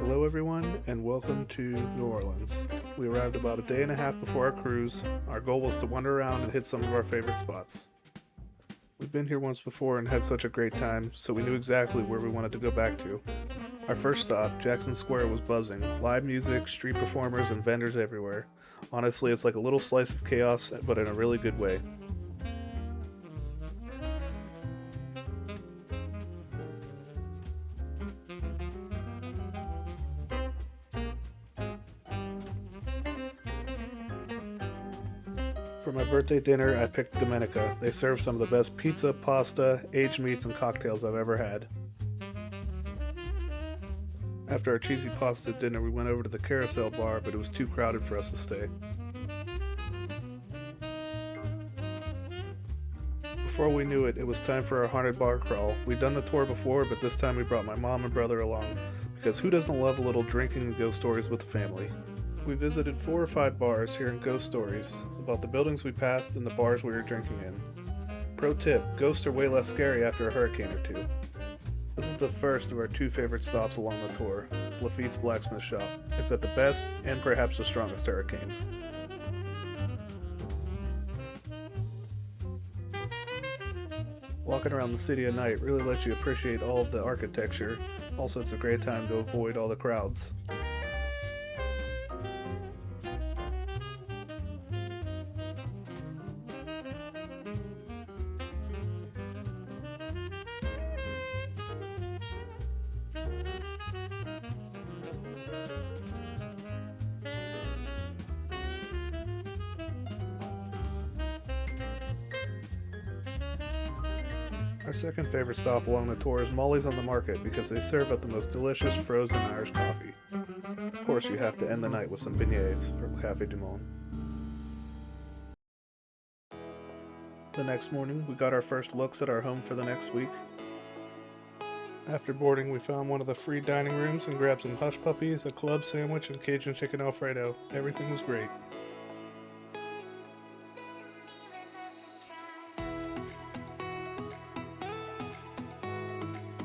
Hello, everyone, and welcome to New Orleans. We arrived about a day and a half before our cruise. Our goal was to wander around and hit some of our favorite spots. We've been here once before and had such a great time, so we knew exactly where we wanted to go back to. Our first stop, Jackson Square, was buzzing. Live music, street performers, and vendors everywhere. Honestly, it's like a little slice of chaos, but in a really good way. For my birthday dinner, I picked Domenica. They serve some of the best pizza, pasta, aged meats, and cocktails I've ever had. After our cheesy pasta dinner, we went over to the Carousel bar, but it was too crowded for us to stay. Before we knew it, it was time for our haunted bar crawl. We'd done the tour before, but this time we brought my mom and brother along, because who doesn't love a little drinking and ghost stories with the family? We visited 4 or 5 bars hearing ghost stories about the buildings we passed and the bars we were drinking in. Pro tip, ghosts are way less scary after a hurricane or two. This is the first of our 2 favorite stops along the tour. It's Lafitte's Blacksmith Shop. It's got the best and perhaps the strongest hurricanes. Walking around the city at night really lets you appreciate all of the architecture. Also, it's a great time to avoid all the crowds. Our second favorite stop along the tour is Molly's on the Market because they serve up the most delicious frozen Irish coffee. Of course, you have to end the night with some beignets from Café du Monde. The next morning, we got our first looks at our home for the next week. After boarding, we found one of the free dining rooms and grabbed some hush puppies, a club sandwich, and Cajun chicken Alfredo. Everything was great.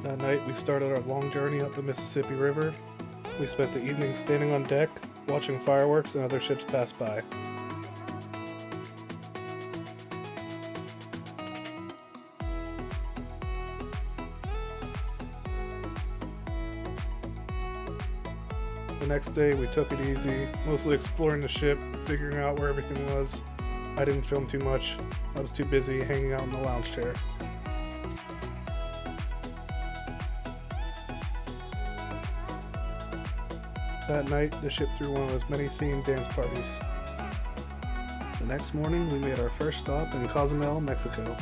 That night, we started our long journey up the Mississippi River. We spent the evening standing on deck, watching fireworks and other ships pass by. The next day, we took it easy, mostly exploring the ship, figuring out where everything was. I didn't film too much. I was too busy hanging out in the lounge chair. That night, the ship threw one of those many themed dance parties. The next morning, we made our first stop in Cozumel, Mexico.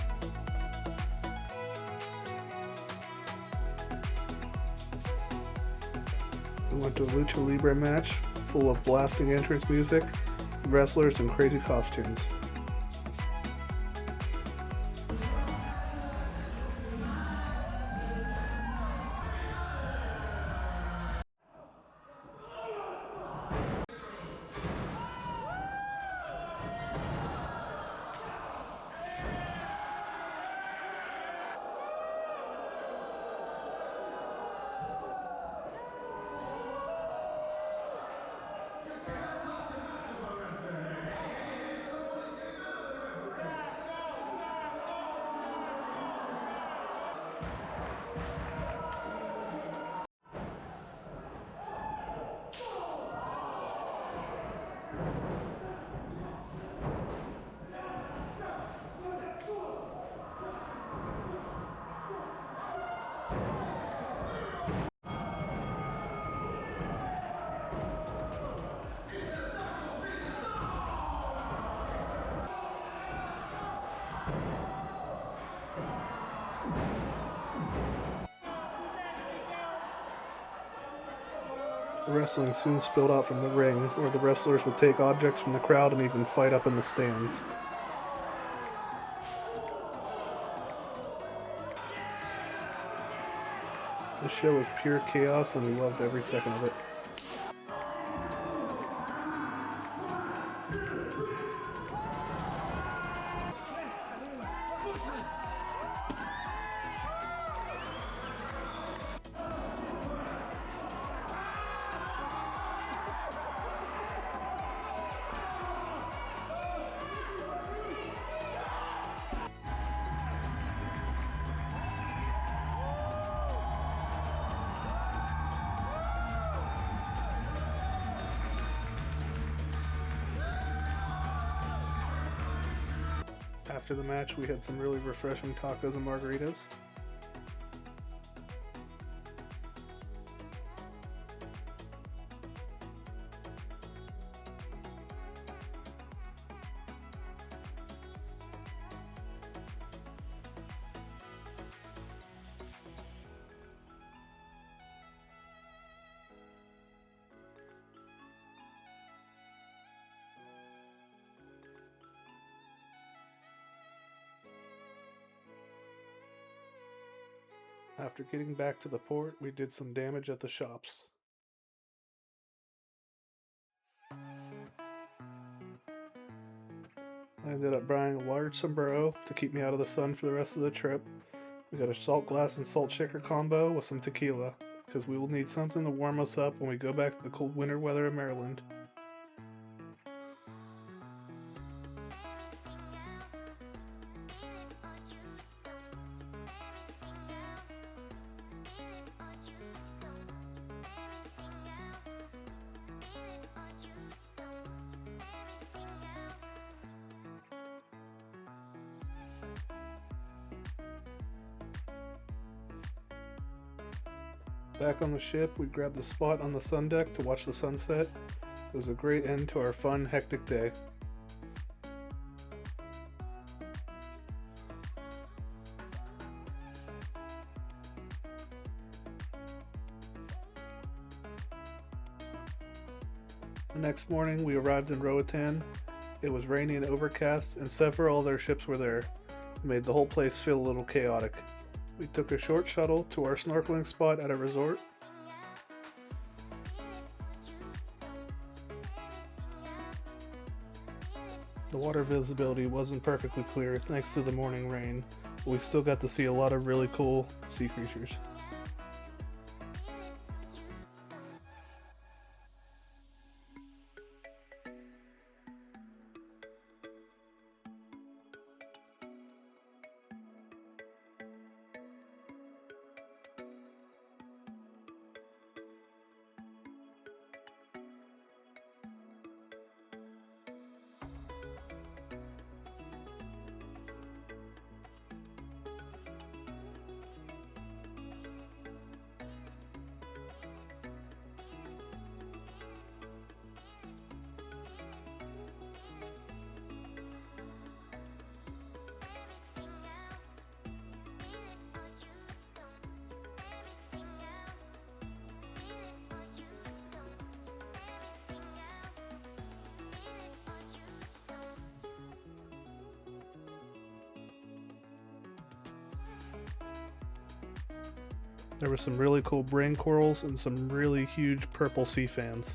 We went to a lucha libre match full of blasting entrance music, wrestlers, and crazy costumes. The wrestling soon spilled out from the ring, where the wrestlers would take objects from the crowd and even fight up in the stands. The show was pure chaos and we loved every second of it. After the match, we had some really refreshing tacos and margaritas. After getting back to the port, we did some damage at the shops. I ended up buying a large sombrero to keep me out of the sun for the rest of the trip. We got a salt glass and salt shaker combo with some tequila, because we will need something to warm us up when we go back to the cold winter weather in Maryland. Back on the ship, we grabbed a spot on the sun deck to watch the sunset. It was a great end to our fun, hectic day. The next morning, we arrived in Roatan. It was rainy and overcast, and several other ships were there. It made the whole place feel a little chaotic. We took a short shuttle to our snorkeling spot at a resort. The water visibility wasn't perfectly clear thanks to the morning rain, but we still got to see a lot of really cool sea creatures. There were some really cool brain corals and some really huge purple sea fans.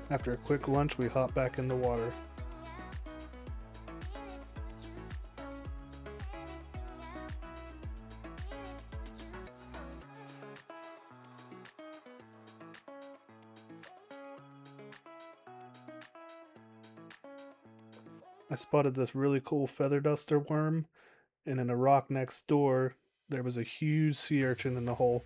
After a quick lunch, we hopped back in the water. I spotted this really cool feather duster worm, and in a rock next door, there was a huge sea urchin in the hole.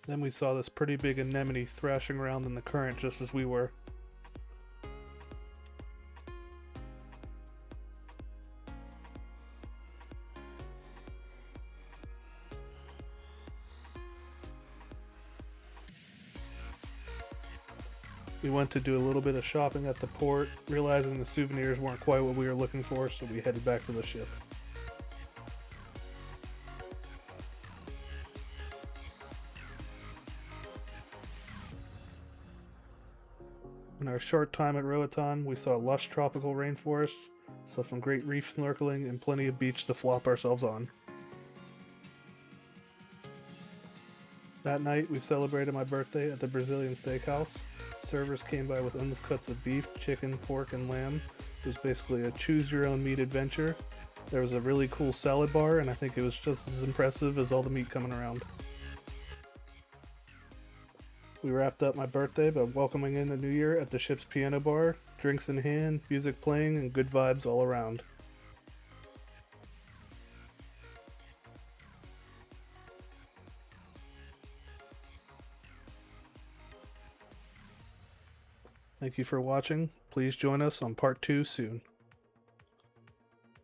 Then we saw this pretty big anemone thrashing around in the current just as we were. We went to do a little bit of shopping at the port, realizing the souvenirs weren't quite what we were looking for, so we headed back to the ship. In our short time at Roatan, we saw lush tropical rainforests, So some great reef snorkeling and plenty of beach to flop ourselves on. That night, we celebrated my birthday at the Brazilian steakhouse. Servers came by with endless cuts of beef, chicken, pork, and lamb. It was basically a choose-your-own-meat adventure. There was a really cool salad bar, and I think it was just as impressive as all the meat coming around. We wrapped up my birthday by welcoming in the new year at the ship's piano bar, drinks in hand, music playing, and good vibes all around. Thank you for watching. Please join us on part 2 soon.